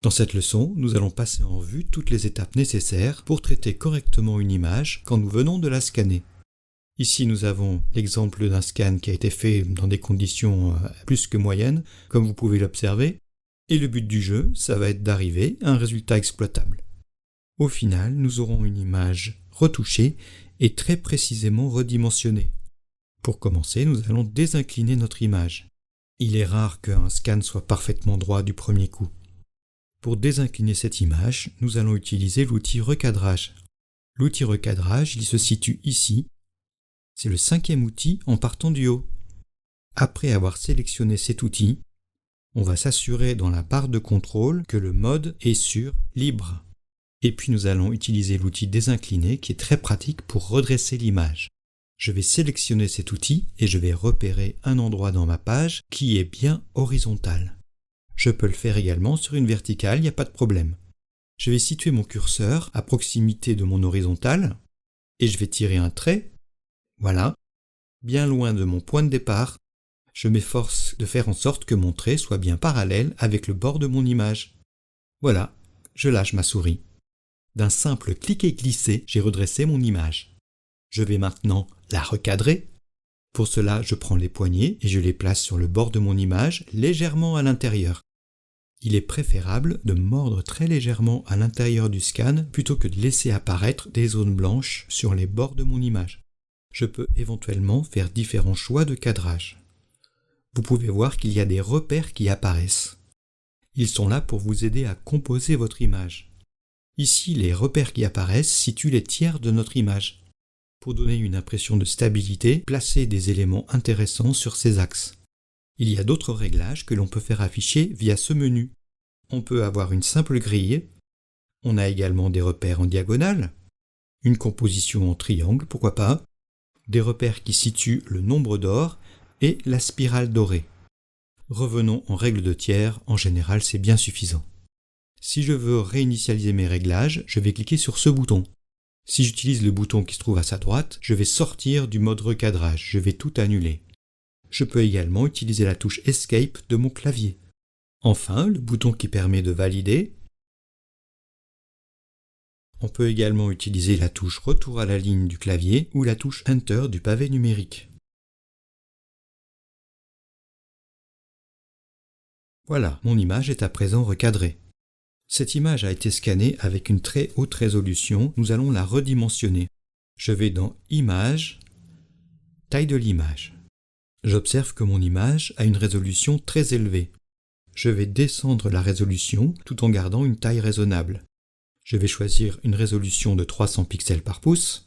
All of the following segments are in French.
Dans cette leçon, nous allons passer en revue toutes les étapes nécessaires pour traiter correctement une image quand nous venons de la scanner. Ici, nous avons l'exemple d'un scan qui a été fait dans des conditions plus que moyennes, comme vous pouvez l'observer, et le but du jeu, ça va être d'arriver à un résultat exploitable. Au final, nous aurons une image retouchée et très précisément redimensionnée. Pour commencer, nous allons désincliner notre image. Il est rare qu'un scan soit parfaitement droit du premier coup. Pour désincliner cette image, nous allons utiliser l'outil recadrage. L'outil recadrage, il se situe ici. C'est le 5e outil en partant du haut. Après avoir sélectionné cet outil, on va s'assurer dans la barre de contrôle que le mode est sur libre. Et puis nous allons utiliser l'outil désincliner qui est très pratique pour redresser l'image. Je vais sélectionner cet outil et je vais repérer un endroit dans ma page qui est bien horizontal. Je peux le faire également sur une verticale, il n'y a pas de problème. Je vais situer mon curseur à proximité de mon horizontale et je vais tirer un trait, voilà, bien loin de mon point de départ. Je m'efforce de faire en sorte que mon trait soit bien parallèle avec le bord de mon image. Voilà, je lâche ma souris. D'un simple clic et glisser, j'ai redressé mon image. Je vais maintenant la recadrer. Pour cela, je prends les poignets et je les place sur le bord de mon image, légèrement à l'intérieur. Il est préférable de mordre très légèrement à l'intérieur du scan plutôt que de laisser apparaître des zones blanches sur les bords de mon image. Je peux éventuellement faire différents choix de cadrage. Vous pouvez voir qu'il y a des repères qui apparaissent. Ils sont là pour vous aider à composer votre image. Ici, les repères qui apparaissent situent les tiers de notre image. Pour donner une impression de stabilité, placez des éléments intéressants sur ces axes. Il y a d'autres réglages que l'on peut faire afficher via ce menu. On peut avoir une simple grille. On a également des repères en diagonale, une composition en triangle, pourquoi pas, des repères qui situent le nombre d'or et la spirale dorée. Revenons en règle de tiers, en général c'est bien suffisant. Si je veux réinitialiser mes réglages, je vais cliquer sur ce bouton. Si j'utilise le bouton qui se trouve à sa droite, je vais sortir du mode recadrage, je vais tout annuler. Je peux également utiliser la touche Escape de mon clavier. Enfin, le bouton qui permet de valider. On peut également utiliser la touche Retour à la ligne du clavier ou la touche Enter du pavé numérique. Voilà, mon image est à présent recadrée. Cette image a été scannée avec une très haute résolution, nous allons la redimensionner. Je vais dans Images, Taille de l'image. J'observe que mon image a une résolution très élevée. Je vais descendre la résolution tout en gardant une taille raisonnable. Je vais choisir une résolution de 300 pixels par pouce.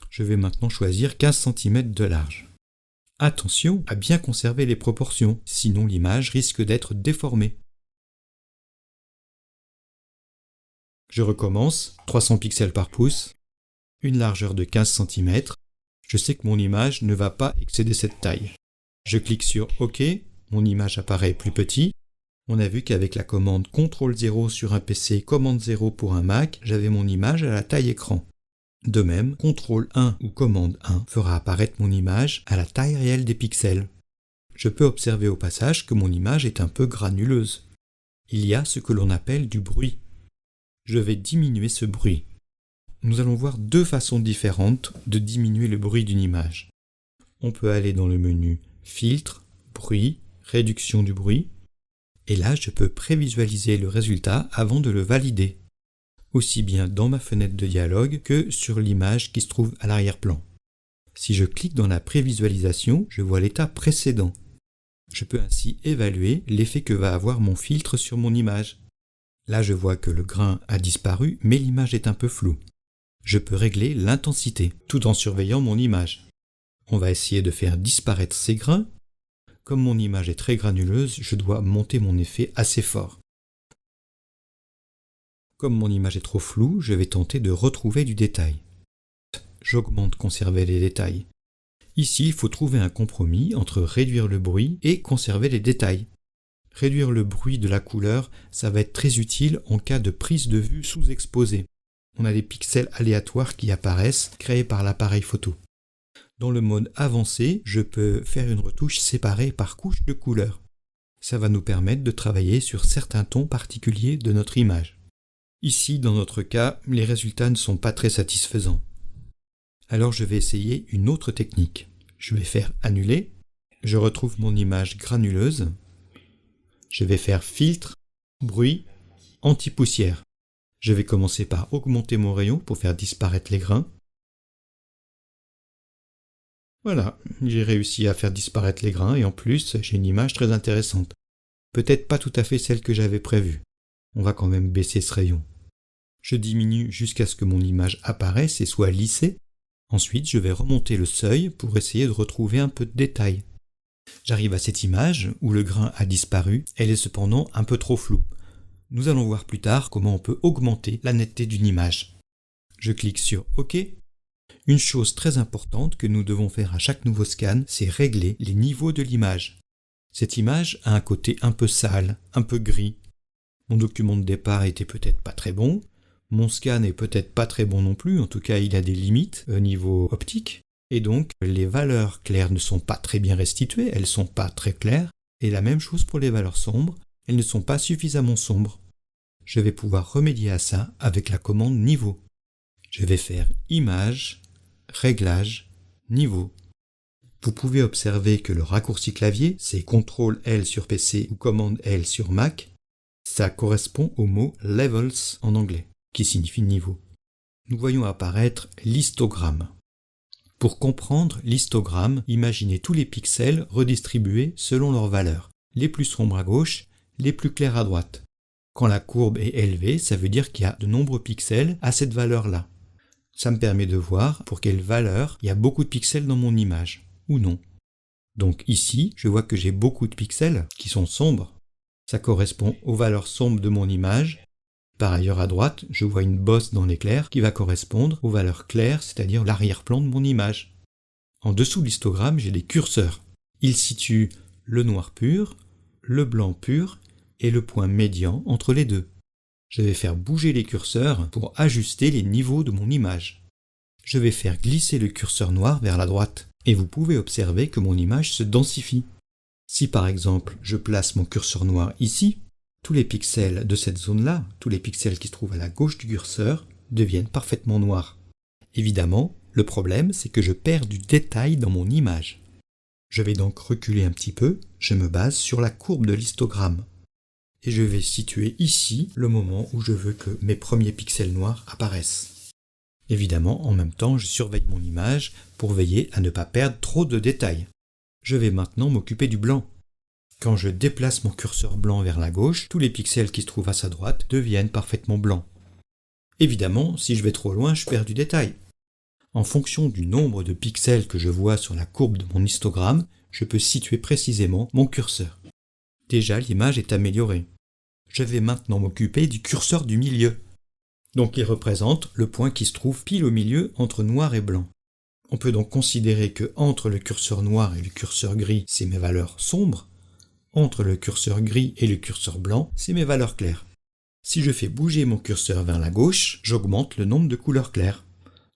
Je vais maintenant choisir 15 cm de large. Attention à bien conserver les proportions, sinon l'image risque d'être déformée. Je recommence, 300 pixels par pouce, une largeur de 15 cm. Je sais que mon image ne va pas excéder cette taille. Je clique sur OK, mon image apparaît plus petit. On a vu qu'avec la commande CTRL 0 sur un PC, commande 0 pour un Mac, j'avais mon image à la taille écran. De même, CTRL 1 ou commande 1 fera apparaître mon image à la taille réelle des pixels. Je peux observer au passage que mon image est un peu granuleuse. Il y a ce que l'on appelle du bruit. Je vais diminuer ce bruit. Nous allons voir deux façons différentes de diminuer le bruit d'une image. On peut aller dans le menu Filtre, Bruit, Réduction du bruit. Et là, je peux prévisualiser le résultat avant de le valider, aussi bien dans ma fenêtre de dialogue que sur l'image qui se trouve à l'arrière-plan. Si je clique dans la prévisualisation, je vois l'état précédent. Je peux ainsi évaluer l'effet que va avoir mon filtre sur mon image. Là, je vois que le grain a disparu, mais l'image est un peu floue. Je peux régler l'intensité, tout en surveillant mon image. On va essayer de faire disparaître ces grains. Comme mon image est très granuleuse, je dois monter mon effet assez fort. Comme mon image est trop floue, je vais tenter de retrouver du détail. J'augmente conserver les détails. Ici, il faut trouver un compromis entre réduire le bruit et conserver les détails. Réduire le bruit de la couleur, ça va être très utile en cas de prise de vue sous-exposée. On a des pixels aléatoires qui apparaissent, créés par l'appareil photo. Dans le mode avancé, je peux faire une retouche séparée par couche de couleur. Ça va nous permettre de travailler sur certains tons particuliers de notre image. Ici, dans notre cas, les résultats ne sont pas très satisfaisants. Alors je vais essayer une autre technique. Je vais faire annuler, je retrouve mon image granuleuse, je vais faire filtre, bruit, anti-poussière. Je vais commencer par augmenter mon rayon pour faire disparaître les grains. Voilà, j'ai réussi à faire disparaître les grains et en plus, j'ai une image très intéressante. Peut-être pas tout à fait celle que j'avais prévue. On va quand même baisser ce rayon. Je diminue jusqu'à ce que mon image apparaisse et soit lissée. Ensuite, je vais remonter le seuil pour essayer de retrouver un peu de détail. J'arrive à cette image où le grain a disparu, elle est cependant un peu trop floue. Nous allons voir plus tard comment on peut augmenter la netteté d'une image. Je clique sur OK. Une chose très importante que nous devons faire à chaque nouveau scan, c'est régler les niveaux de l'image. Cette image a un côté un peu sale, un peu gris. Mon document de départ était peut-être pas très bon. Mon scan est peut-être pas très bon non plus, en tout cas il a des limites au niveau optique. Et donc les valeurs claires ne sont pas très bien restituées, elles ne sont pas très claires. Et la même chose pour les valeurs sombres, elles ne sont pas suffisamment sombres. Je vais pouvoir remédier à ça avec la commande niveau. Je vais faire image, réglage, niveau. Vous pouvez observer que le raccourci clavier, c'est CTRL-L sur PC ou commande-L sur Mac. Ça correspond au mot levels en anglais, qui signifie niveau. Nous voyons apparaître l'histogramme. Pour comprendre l'histogramme, imaginez tous les pixels redistribués selon leur valeur. Les plus sombres à gauche, les plus clairs à droite. Quand la courbe est élevée, ça veut dire qu'il y a de nombreux pixels à cette valeur-là. Ça me permet de voir pour quelle valeur il y a beaucoup de pixels dans mon image, ou non. Donc ici, je vois que j'ai beaucoup de pixels qui sont sombres. Ça correspond aux valeurs sombres de mon image. Par ailleurs, à droite, je vois une bosse dans l'éclair qui va correspondre aux valeurs claires, c'est-à-dire l'arrière-plan de mon image. En dessous de l'histogramme, j'ai des curseurs. Ils situent le noir pur, le blanc pur et le point médian entre les deux. Je vais faire bouger les curseurs pour ajuster les niveaux de mon image. Je vais faire glisser le curseur noir vers la droite et vous pouvez observer que mon image se densifie. Si par exemple je place mon curseur noir ici, tous les pixels de cette zone-là, tous les pixels qui se trouvent à la gauche du curseur, deviennent parfaitement noirs. Évidemment, le problème c'est que je perds du détail dans mon image. Je vais donc reculer un petit peu, je me base sur la courbe de l'histogramme. Et je vais situer ici le moment où je veux que mes premiers pixels noirs apparaissent. Évidemment, en même temps, je surveille mon image pour veiller à ne pas perdre trop de détails. Je vais maintenant m'occuper du blanc. Quand je déplace mon curseur blanc vers la gauche, tous les pixels qui se trouvent à sa droite deviennent parfaitement blancs. Évidemment, si je vais trop loin, je perds du détail. En fonction du nombre de pixels que je vois sur la courbe de mon histogramme, je peux situer précisément mon curseur. Déjà, l'image est améliorée. Je vais maintenant m'occuper du curseur du milieu. Donc il représente le point qui se trouve pile au milieu entre noir et blanc. On peut donc considérer que entre le curseur noir et le curseur gris, c'est mes valeurs sombres. Entre le curseur gris et le curseur blanc, c'est mes valeurs claires. Si je fais bouger mon curseur vers la gauche, j'augmente le nombre de couleurs claires.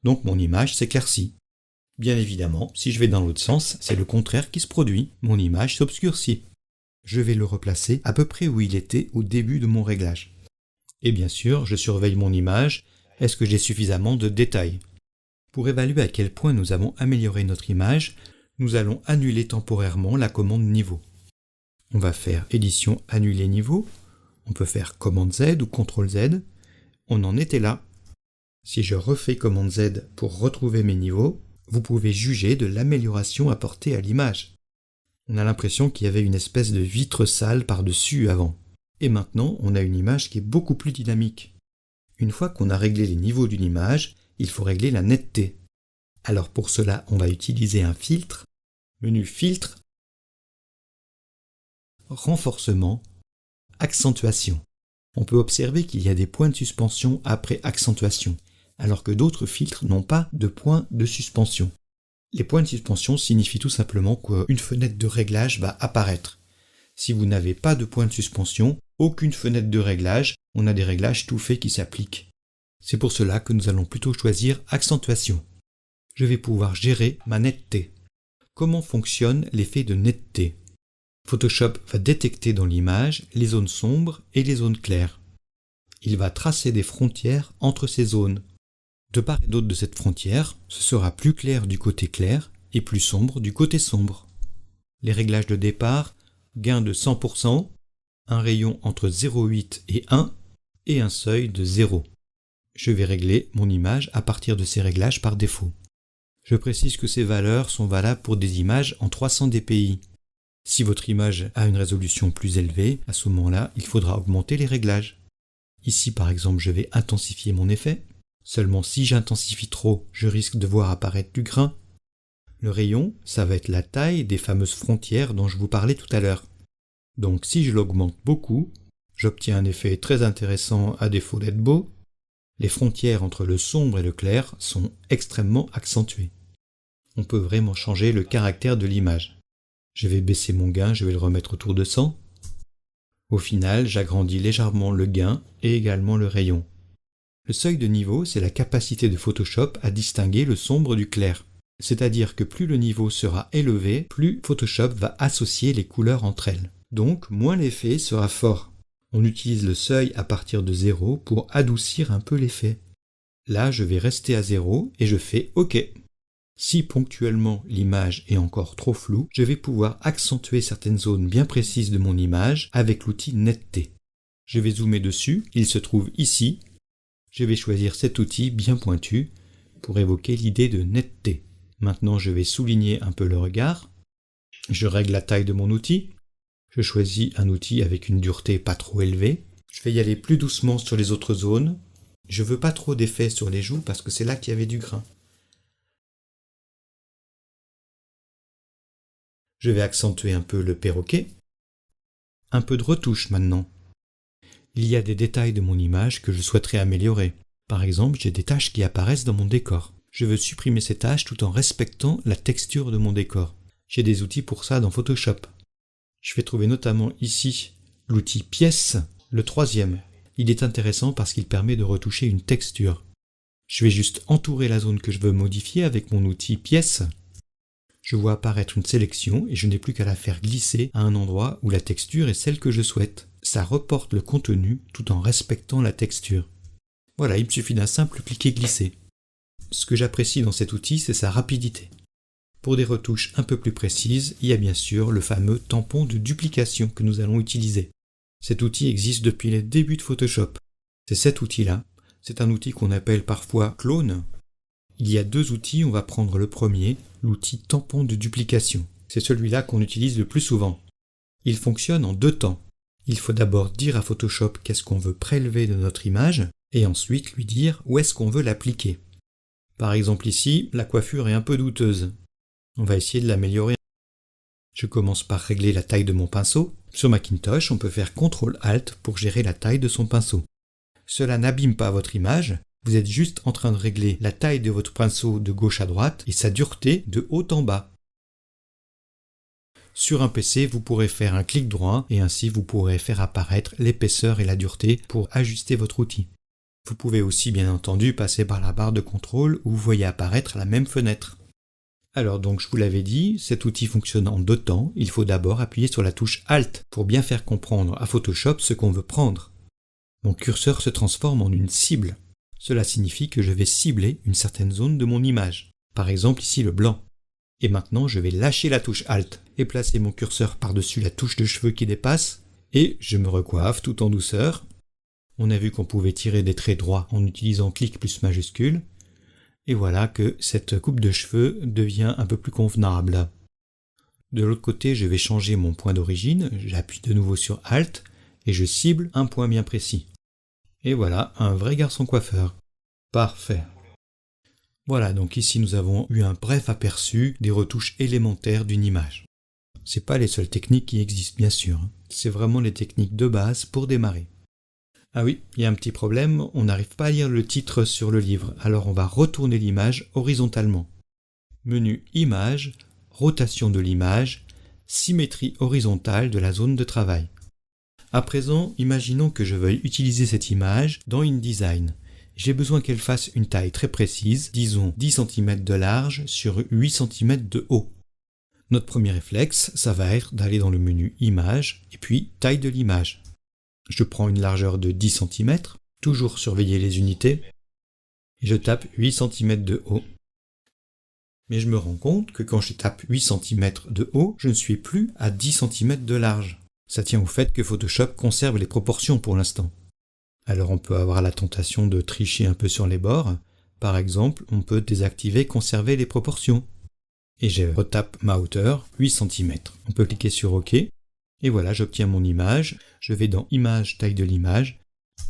Donc mon image s'éclaircit. Bien évidemment, si je vais dans l'autre sens, c'est le contraire qui se produit. Mon image s'obscurcit. Je vais le replacer à peu près où il était au début de mon réglage. Et bien sûr, je surveille mon image. Est-ce que j'ai suffisamment de détails? Pour évaluer à quel point nous avons amélioré notre image, nous allons annuler temporairement la commande niveau. On va faire édition annuler niveau. On peut faire commande Z ou CTRL Z. On en était là. Si je refais commande Z pour retrouver mes niveaux, vous pouvez juger de l'amélioration apportée à l'image. On a l'impression qu'il y avait une espèce de vitre sale par-dessus avant. Et maintenant, on a une image qui est beaucoup plus dynamique. Une fois qu'on a réglé les niveaux d'une image, il faut régler la netteté. Alors pour cela, on va utiliser un filtre. Menu filtre, renforcement, accentuation. On peut observer qu'il y a des points de suspension après accentuation, alors que d'autres filtres n'ont pas de points de suspension. Les points de suspension signifient tout simplement qu'une fenêtre de réglage va apparaître. Si vous n'avez pas de point de suspension, aucune fenêtre de réglage, on a des réglages tout faits qui s'appliquent. C'est pour cela que nous allons plutôt choisir accentuation. Je vais pouvoir gérer ma netteté. Comment fonctionne l'effet de netteté? Photoshop va détecter dans l'image les zones sombres et les zones claires. Il va tracer des frontières entre ces zones. De part et d'autre de cette frontière, ce sera plus clair du côté clair et plus sombre du côté sombre. Les réglages de départ, gain de 100%, un rayon entre 0,8 et 1 et un seuil de 0. Je vais régler mon image à partir de ces réglages par défaut. Je précise que ces valeurs sont valables pour des images en 300 dpi. Si votre image a une résolution plus élevée, à ce moment-là, il faudra augmenter les réglages. Ici, par exemple, je vais intensifier mon effet. Seulement si j'intensifie trop, je risque de voir apparaître du grain. Le rayon, ça va être la taille des fameuses frontières dont je vous parlais tout à l'heure. Donc si je l'augmente beaucoup, j'obtiens un effet très intéressant à défaut d'être beau. Les frontières entre le sombre et le clair sont extrêmement accentuées. On peut vraiment changer le caractère de l'image. Je vais baisser mon gain, je vais le remettre autour de 100. Au final, j'agrandis légèrement le gain et également le rayon. Le seuil de niveau, c'est la capacité de Photoshop à distinguer le sombre du clair. C'est-à-dire que plus le niveau sera élevé, plus Photoshop va associer les couleurs entre elles. Donc, moins l'effet sera fort. On utilise le seuil à partir de 0 pour adoucir un peu l'effet. Là, je vais rester à 0 et je fais OK. Si ponctuellement l'image est encore trop floue, je vais pouvoir accentuer certaines zones bien précises de mon image avec l'outil netteté. Je vais zoomer dessus, il se trouve ici. Je vais choisir cet outil bien pointu pour évoquer l'idée de netteté. Maintenant, je vais souligner un peu le regard. Je règle la taille de mon outil. Je choisis un outil avec une dureté pas trop élevée. Je vais y aller plus doucement sur les autres zones. Je veux pas trop d'effet sur les joues parce que c'est là qu'il y avait du grain. Je vais accentuer un peu le perroquet. Un peu de retouche maintenant. Il y a des détails de mon image que je souhaiterais améliorer. Par exemple, j'ai des taches qui apparaissent dans mon décor. Je veux supprimer ces taches tout en respectant la texture de mon décor. J'ai des outils pour ça dans Photoshop. Je vais trouver notamment ici l'outil pièce, le 3e. Il est intéressant parce qu'il permet de retoucher une texture. Je vais juste entourer la zone que je veux modifier avec mon outil pièce. Je vois apparaître une sélection et je n'ai plus qu'à la faire glisser à un endroit où la texture est celle que je souhaite. Ça reporte le contenu tout en respectant la texture. Voilà, il me suffit d'un simple cliquer-glisser. Ce que j'apprécie dans cet outil, c'est sa rapidité. Pour des retouches un peu plus précises, il y a bien sûr le fameux tampon de duplication que nous allons utiliser. Cet outil existe depuis les débuts de Photoshop. C'est cet outil-là. C'est un outil qu'on appelle parfois clone. Il y a 2 outils, on va prendre le premier, l'outil tampon de duplication. C'est celui-là qu'on utilise le plus souvent. Il fonctionne en 2 temps. Il faut d'abord dire à Photoshop qu'est-ce qu'on veut prélever de notre image, et ensuite lui dire où est-ce qu'on veut l'appliquer. Par exemple ici, la coiffure est un peu douteuse. On va essayer de l'améliorer. Je commence par régler la taille de mon pinceau. Sur Macintosh, on peut faire CTRL-ALT pour gérer la taille de son pinceau. Cela n'abîme pas votre image, vous êtes juste en train de régler la taille de votre pinceau de gauche à droite et sa dureté de haut en bas. Sur un PC, vous pourrez faire un clic droit et ainsi vous pourrez faire apparaître l'épaisseur et la dureté pour ajuster votre outil. Vous pouvez aussi bien entendu passer par la barre de contrôle où vous voyez apparaître la même fenêtre. Alors donc je vous l'avais dit, cet outil fonctionne en 2 temps, il faut d'abord appuyer sur la touche Alt pour bien faire comprendre à Photoshop ce qu'on veut prendre. Mon curseur se transforme en une cible. Cela signifie que je vais cibler une certaine zone de mon image, par exemple ici le blanc. Et maintenant je vais lâcher la touche Alt et placer mon curseur par-dessus la touche de cheveux qui dépasse, et je me recoiffe tout en douceur. On a vu qu'on pouvait tirer des traits droits en utilisant clic plus majuscule. Et voilà que cette coupe de cheveux devient un peu plus convenable. De l'autre côté, je vais changer mon point d'origine, j'appuie de nouveau sur Alt et je cible un point bien précis. Et voilà, un vrai garçon coiffeur. Parfait. Voilà, donc ici nous avons eu un bref aperçu des retouches élémentaires d'une image. C'est pas les seules techniques qui existent bien sûr, c'est vraiment les techniques de base pour démarrer. Ah oui, il y a un petit problème, on n'arrive pas à lire le titre sur le livre, alors on va retourner l'image horizontalement. Menu Image, rotation de l'image, symétrie horizontale de la zone de travail. À présent, imaginons que je veuille utiliser cette image dans InDesign. J'ai besoin qu'elle fasse une taille très précise, disons 10 cm de large sur 8 cm de haut. Notre premier réflexe, ça va être d'aller dans le menu Images et puis Taille de l'image. Je prends une largeur de 10 cm, toujours surveiller les unités, et je tape 8 cm de haut. Mais je me rends compte que quand je tape 8 cm de haut, je ne suis plus à 10 cm de large. Ça tient au fait que Photoshop conserve les proportions pour l'instant. Alors on peut avoir la tentation de tricher un peu sur les bords. Par exemple, on peut désactiver Conserver les proportions. Et je retape ma hauteur, 8 cm. On peut cliquer sur OK. Et voilà, j'obtiens mon image. Je vais dans Image, taille de l'image.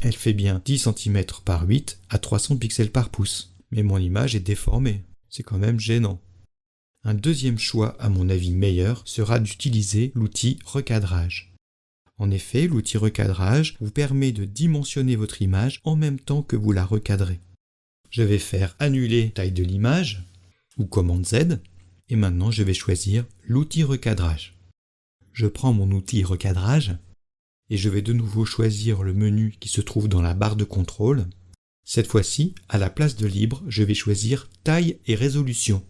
Elle fait bien 10 cm par 8 à 300 pixels par pouce. Mais mon image est déformée. C'est quand même gênant. Un deuxième choix, à mon avis meilleur, sera d'utiliser l'outil recadrage. En effet, l'outil recadrage vous permet de dimensionner votre image en même temps que vous la recadrez. Je vais faire Annuler taille de l'image ou commande Z et maintenant je vais choisir l'outil recadrage. Je prends mon outil recadrage et je vais de nouveau choisir le menu qui se trouve dans la barre de contrôle. Cette fois-ci, à la place de libre, je vais choisir taille et résolution.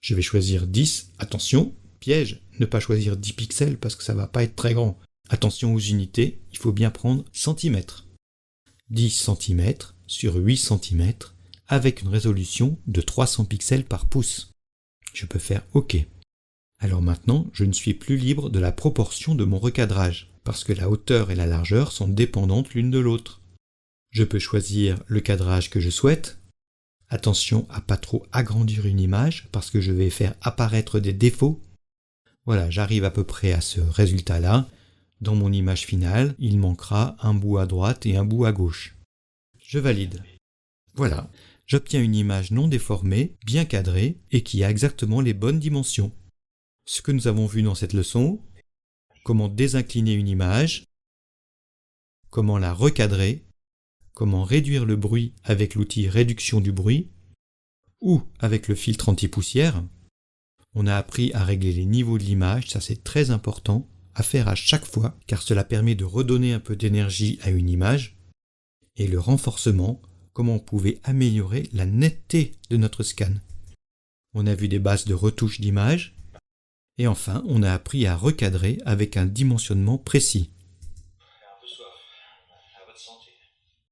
Je vais choisir 10, attention, piège, ne pas choisir 10 pixels parce que ça va pas être très grand. Attention aux unités, il faut bien prendre centimètres. 10 cm sur 8 cm avec une résolution de 300 pixels par pouce. Je peux faire OK. Alors maintenant, je ne suis plus libre de la proportion de mon recadrage parce que la hauteur et la largeur sont dépendantes l'une de l'autre. Je peux choisir le cadrage que je souhaite. Attention à pas trop agrandir une image parce que je vais faire apparaître des défauts. Voilà, j'arrive à peu près à ce résultat-là. Dans mon image finale, il manquera un bout à droite et un bout à gauche. Je valide. Voilà, j'obtiens une image non déformée, bien cadrée et qui a exactement les bonnes dimensions. Ce que nous avons vu dans cette leçon, comment désincliner une image, comment la recadrer, comment réduire le bruit avec l'outil réduction du bruit ou avec le filtre anti-poussière. On a appris à régler les niveaux de l'image, ça c'est très important à faire à chaque fois car cela permet de redonner un peu d'énergie à une image. Et le renforcement, comment on pouvait améliorer la netteté de notre scan. On a vu des bases de retouche d'image et enfin on a appris à recadrer avec un dimensionnement précis.